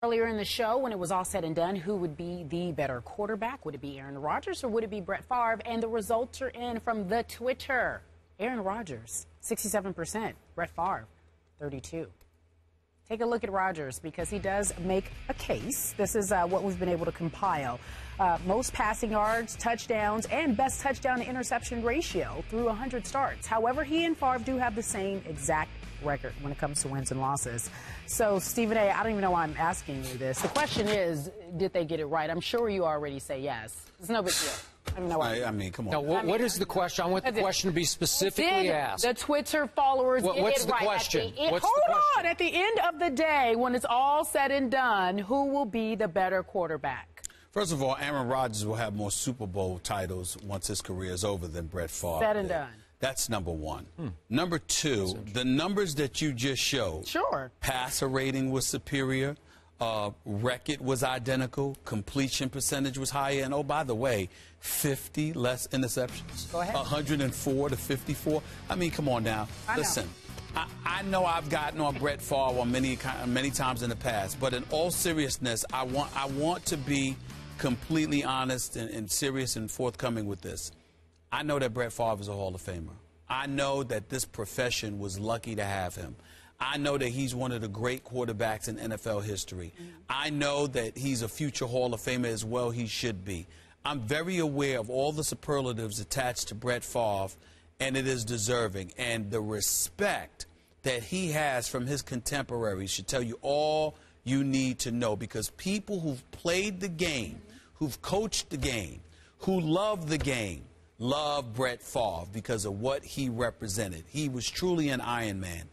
Earlier in the show, when it was all said and done, who would be the better quarterback? Would it be Aaron Rodgers or would it be Brett Favre? And the results are in from the Twitter. Aaron Rodgers, 67%. Brett Favre, 32%. Take a look at Rodgers because he does make a case. This is what we've been able to compile. Most passing yards, touchdowns, and best touchdown to interception ratio through 100 starts. However, he and Favre do have the same exact record when it comes to wins and losses. So, Stephen A., I don't even know why I'm asking you this. The question is, did they get it right? I'm sure you already say yes. It's no big deal. I mean, come on. Now, what is the question? I want the question to be specifically asked. The Twitter followers get it right. What's the question? Hold on. At the end of the day, when it's all said and done, who will be the better quarterback? First of all, Aaron Rodgers will have more Super Bowl titles once his career is over than Brett Favre. Said and done. That's number one. Number two, the numbers that you just showed. Sure. Passer rating was superior. Record was identical. Completion percentage was higher. And, oh, by the way, 50 less interceptions. Go ahead. 104 to 54. I mean, come on now. Listen, I know I've gotten on Brett Favre many times in the past. But in all seriousness, I want to be completely honest and serious and forthcoming with this. I know that Brett Favre is a Hall of Famer. I know that this profession was lucky to have him. I know that he's one of the great quarterbacks in NFL history. I know that he's a future Hall of Famer as well. He should be. I'm very aware of all the superlatives attached to Brett Favre, and it is deserving. And the respect that he has from his contemporaries should tell you all you need to know, because people who've played the game, who've coached the game, who love the game, love Brett Favre because of what he represented. He was truly an Iron Man.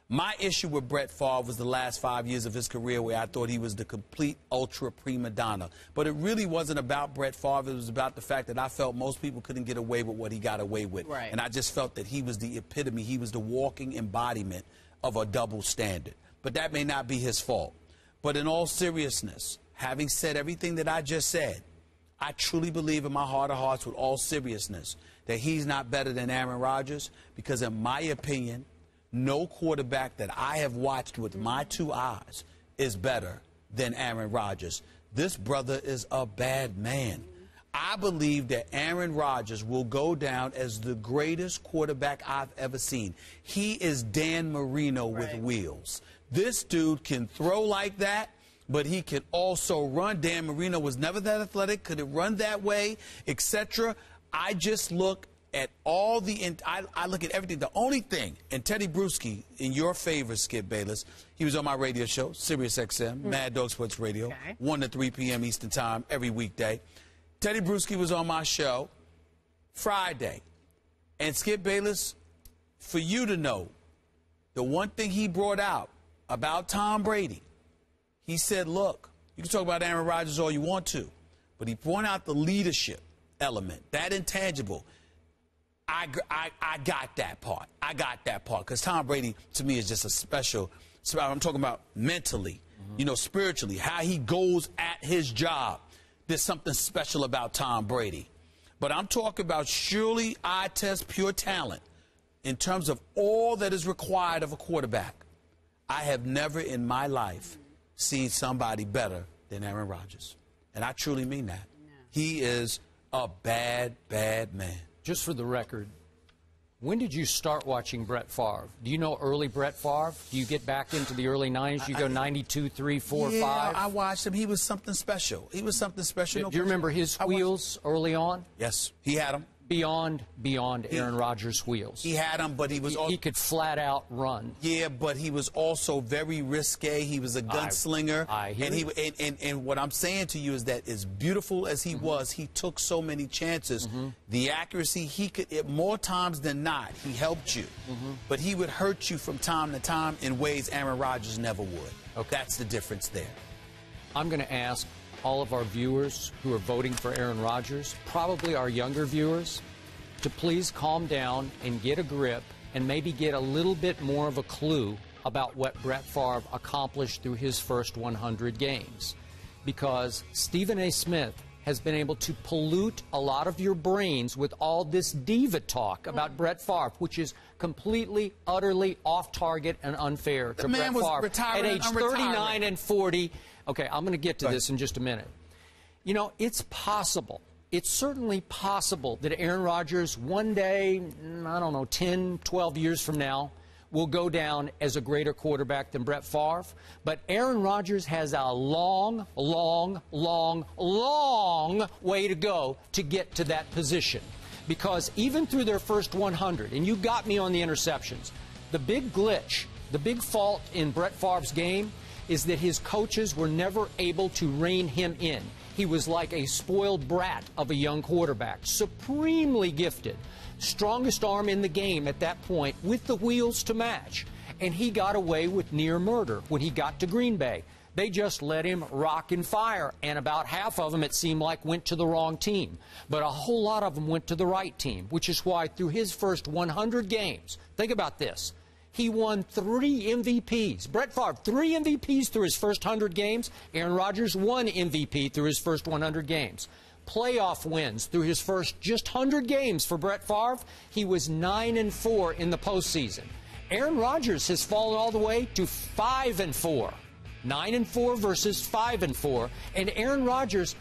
My issue with Brett Favre was the last 5 years of his career where I thought he was the complete ultra prima donna. But it really wasn't about Brett Favre. It was about the fact that I felt most people couldn't get away with what he got away with. Right. And I just felt that he was the epitome. He was the walking embodiment of a double standard. But that may not be his fault. But in all seriousness, having said everything that I just said, I truly believe in my heart of hearts, with all seriousness, that he's not better than Aaron Rodgers, because in my opinion, no quarterback that I have watched with my two eyes is better than Aaron Rodgers. This brother is a bad man. I believe that Aaron Rodgers will go down as the greatest quarterback I've ever seen. He is Dan Marino with wheels. This dude can throw like that, but he can also run. Dan Marino was never that athletic, couldn't run that way, etc. I just look at all the, I look at everything. The only thing, and Teddy Bruschi, in your favor, Skip Bayless, he was on my radio show, Sirius XM, Mad Dog Sports Radio, 1 to 3 p.m. Eastern Time every weekday. Teddy Bruschi was on my show Friday. And Skip Bayless, for you to know, the one thing he brought out about Tom Brady, he said, look, you can talk about Aaron Rodgers all you want to, but he pointed out the leadership element, that intangible. I got that part. I got that part, because Tom Brady, to me, is just a special. I'm talking about mentally, you know, spiritually, how he goes at his job. There's something special about Tom Brady. But I'm talking about surely eye test, pure talent. In terms of all that is required of a quarterback, I have never in my life seen somebody better than Aaron Rodgers. And I truly mean that. He is a bad, bad man. Just for the record, when did you start watching Brett Favre? Do you know early Brett Favre? Do you get back into the early 90s? You go 92, 3, 4, 5? Yeah, I watched him. He was something special. He was something special. Do you remember his wheels early on? Yes, he had them. Beyond Aaron Rodgers' wheels. He had them, but he was he could flat out run. Yeah, but he was also very risque. He was a gunslinger. And what I'm saying to you is that as beautiful as he was, he took so many chances. The accuracy, he could, more times than not, he helped you. But he would hurt you from time to time in ways Aaron Rodgers never would. Okay. That's the difference there. I'm going to ask all of our viewers who are voting for Aaron Rodgers, probably our younger viewers, to please calm down and get a grip and maybe get a little bit more of a clue about what Brett Favre accomplished through his first 100 games. Because Stephen A. Smith has been able to pollute a lot of your brains with all this diva talk about Brett Favre, which is completely, utterly off target and unfair to Brett Favre. At age 39 and 40, Okay, I'm going to get to this in just a minute. You know, it's possible. It's certainly possible that Aaron Rodgers one day, I don't know, 10, 12 years from now, will go down as a greater quarterback than Brett Favre. But Aaron Rodgers has a long, long, long, long way to go to get to that position. Because even through their first 100, and you got me on the interceptions, the big glitch, the big fault in Brett Favre's game is that his coaches were never able to rein him in. He was like a spoiled brat of a young quarterback, supremely gifted, strongest arm in the game at that point with the wheels to match. And he got away with near murder when he got to Green Bay. They just let him rock and fire, and about half of them, it seemed like, went to the wrong team. But a whole lot of them went to the right team, which is why through his first 100 games, think about this, he won 3 MVPs. Brett Favre, 3 MVPs through his first 100 games. Aaron Rodgers, 1 MVP through his first 100 games. Playoff wins through his first just 100 games for Brett Favre. He was 9-4 in the postseason. Aaron Rodgers has fallen all the way to 5-4. 9-4 versus 5-4. And Aaron Rodgers,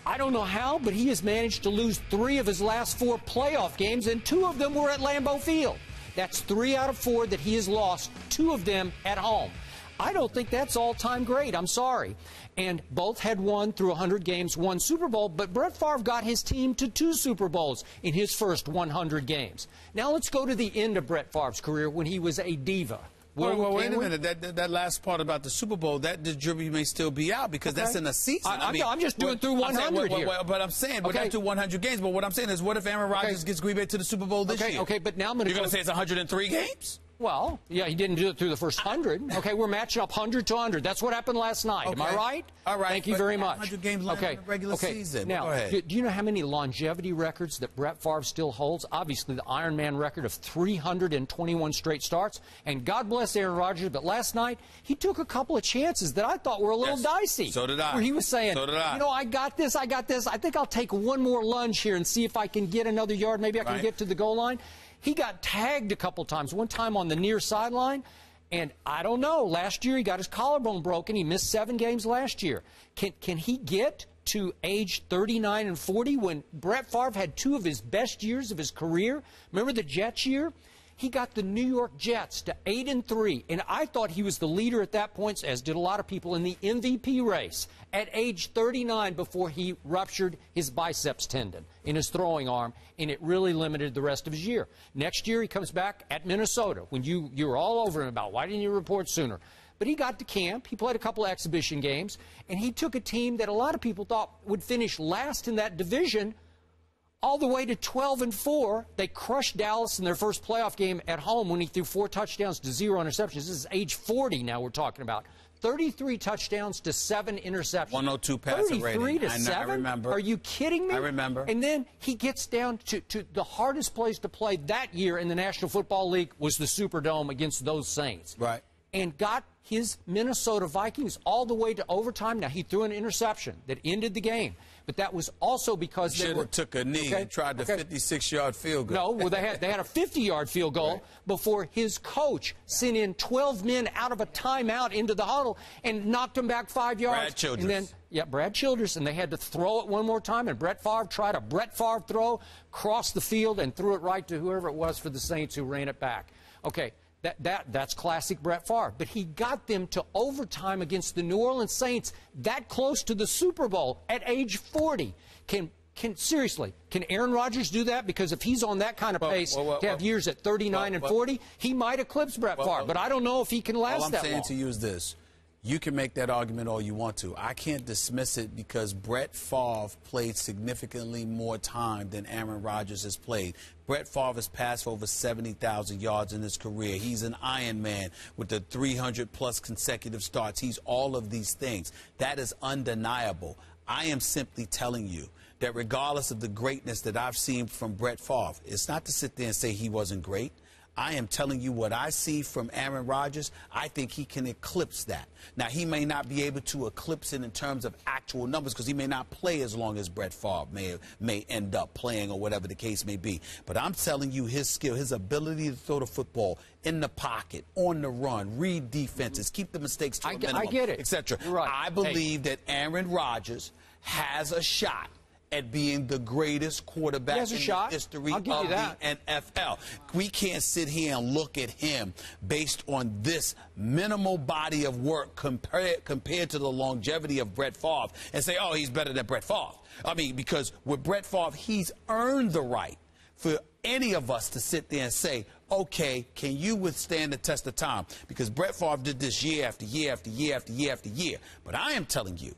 I don't know how, but he has managed to lose 3 of his last 4 playoff games, and 2 of them were at Lambeau Field. That's 3 out of 4 that he has lost, 2 of them at home. I don't think that's all-time great. I'm sorry. And both had won through 100 games, 1 Super Bowl, but Brett Favre got his team to 2 Super Bowls in his first 100 games. Now let's go to the end of Brett Favre's career when he was a diva. Well, wait a minute. That last part about the Super Bowl, that the jury may still be out because that's in a season. I'm just doing through 100 here. But I'm saying, but that's through 100 games. But what I'm saying is, what if Aaron Rodgers gets Green Bay to the Super Bowl this year? Okay, but now I'm going to. You're going to say it's 103 games? Well, yeah, he didn't do it through the first 100. Okay, we're matching up 100 to 100. That's what happened last night. Am I right? All right. Thank you very much. 100 games left in the regular season. Now, go ahead. Do you know how many longevity records that Brett Favre still holds? Obviously, the Iron Man record of 321 straight starts. And God bless Aaron Rodgers, but last night, he took a couple of chances that I thought were a little dicey. So did I. Where he was saying, so did I. You know, I got this. I think I'll take one more lunge here and see if I can get another yard. Maybe I can get to the goal line. He got tagged a couple times, one time on the near sideline, and I don't know. Last year he got his collarbone broken. He missed 7 games last year. Can he get to age 39 and 40 when Brett Favre had 2 of his best years of his career? Remember the Jets year? He got the New York Jets to 8-3, and I thought he was the leader at that point, as did a lot of people, in the MVP race at age 39 before he ruptured his biceps tendon in his throwing arm, and it really limited the rest of his year. Next year, he comes back at Minnesota when you were all over him about, why didn't you report sooner? But he got to camp, he played a couple of exhibition games, and he took a team that a lot of people thought would finish last in that division all the way to 12-4. They crushed Dallas in their first playoff game at home when he threw 4 touchdowns to 0 interceptions. This is age 40 now we're talking about. 33 touchdowns to 7 interceptions. 102 passer rating. 33 to 7? I remember. Are you kidding me? I remember. And then he gets down to the hardest place to play that year in the National Football League was the Superdome against those Saints. Right. And got his Minnesota Vikings all the way to overtime. Now, he threw an interception that ended the game. But that was also because they took a knee and tried the 56-yard field goal. No, well, they had a 50-yard field goal before his coach sent in 12 men out of a timeout into the huddle and knocked him back 5 yards. Brad Childress. And then, Brad Childress, and they had to throw it one more time, and Brett Favre tried a Brett Favre throw, crossed the field, and threw it right to whoever it was for the Saints who ran it back. Okay. That's classic Brett Favre. But he got them to overtime against the New Orleans Saints that close to the Super Bowl at age 40. Seriously, can Aaron Rodgers do that? Because if he's on that kind of pace to have years at 39 and 40, he might eclipse Brett Favre. But I don't know if he can last that long. All I'm saying to you is this. You can make that argument all you want to. I can't dismiss it because Brett Favre played significantly more time than Aaron Rodgers has played. Brett Favre has passed for over 70,000 yards in his career. He's an Iron Man with the 300-plus consecutive starts. He's all of these things. That is undeniable. I am simply telling you that regardless of the greatness that I've seen from Brett Favre, it's not to sit there and say he wasn't great. I am telling you what I see from Aaron Rodgers. I think he can eclipse that. Now, he may not be able to eclipse it in terms of actual numbers because he may not play as long as Brett Favre may end up playing or whatever the case may be. But I'm telling you, his skill, his ability to throw the football in the pocket, on the run, read defenses, keep the mistakes to a minimum, I get it, etc. Right. I believe that Aaron Rodgers has a shot at being the greatest quarterback in the history of the NFL. We can't sit here and look at him based on this minimal body of work compared to the longevity of Brett Favre and say, oh, he's better than Brett Favre. I mean, because with Brett Favre, he's earned the right for any of us to sit there and say, okay, can you withstand the test of time? Because Brett Favre did this year after year after year after year after year. But I am telling you,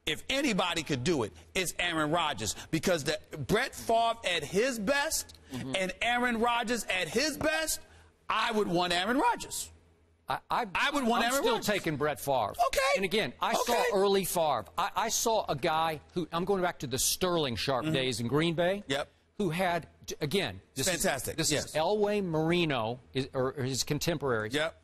if anybody could do it, it's Aaron Rodgers. Because Brett Favre at his best and Aaron Rodgers at his best, I would want Aaron Rodgers. I would want Aaron Rodgers. I'm still taking Brett Favre. Okay. And again, I saw early Favre. I saw a guy who, I'm going back to the Sterling Sharp days in Green Bay. Yep. Who had, again, this fantastic. This is Elway Marino, or his contemporary. Yep.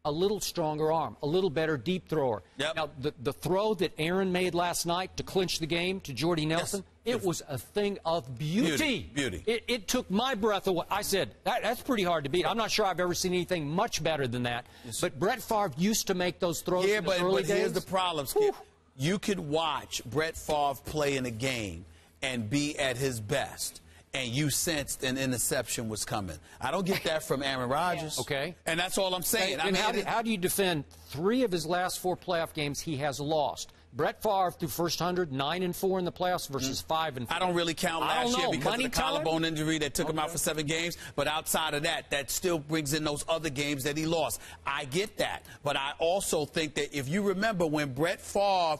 A little stronger arm, a little better deep thrower. Yep. Now, the throw that Aaron made last night to clinch the game to Jordy Nelson, it was a thing of beauty. Beauty. It took my breath away. I said, that's pretty hard to beat. I'm not sure I've ever seen anything much better than that. Yes. But Brett Favre used to make those throws in the early days. Here's the problem, Skip. You could watch Brett Favre play in a game and be at his best, and you sensed an interception was coming. I don't get that from Aaron Rodgers. Okay. And that's all I'm saying. And how do you defend 3 of his last 4 playoff games he has lost? Brett Favre through first 100, 9-4 in the playoffs versus 5-4. I don't really count last year because of the collarbone injury that took him out for 7 games. But outside of that, that still brings in those other games that he lost. I get that. But I also think that if you remember when Brett Favre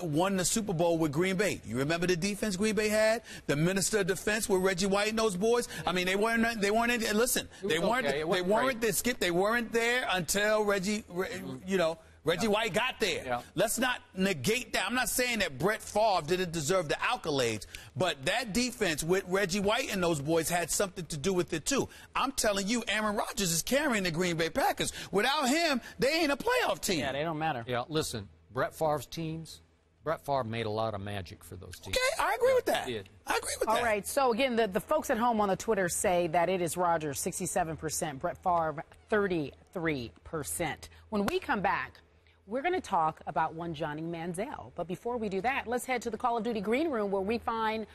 won the Super Bowl with Green Bay. You remember the defense Green Bay had? The minister of defense with Reggie White and those boys? I mean, they weren't listen, they weren't there until Reggie White got there. Yeah. Let's not negate that. I'm not saying that Brett Favre didn't deserve the accolades, but that defense with Reggie White and those boys had something to do with it too. I'm telling you, Aaron Rodgers is carrying the Green Bay Packers. Without him, they ain't a playoff team. Yeah, they don't matter. Yeah, listen. Brett Favre's teams, Brett Favre made a lot of magic for those teams. Okay, I agree with that. He did. I agree with that. All right, so again, the folks at home on the Twitter say that it is Rodgers, 67%, Brett Favre, 33%. When we come back, we're going to talk about one Johnny Manziel. But before we do that, let's head to the Call of Duty Green Room where we find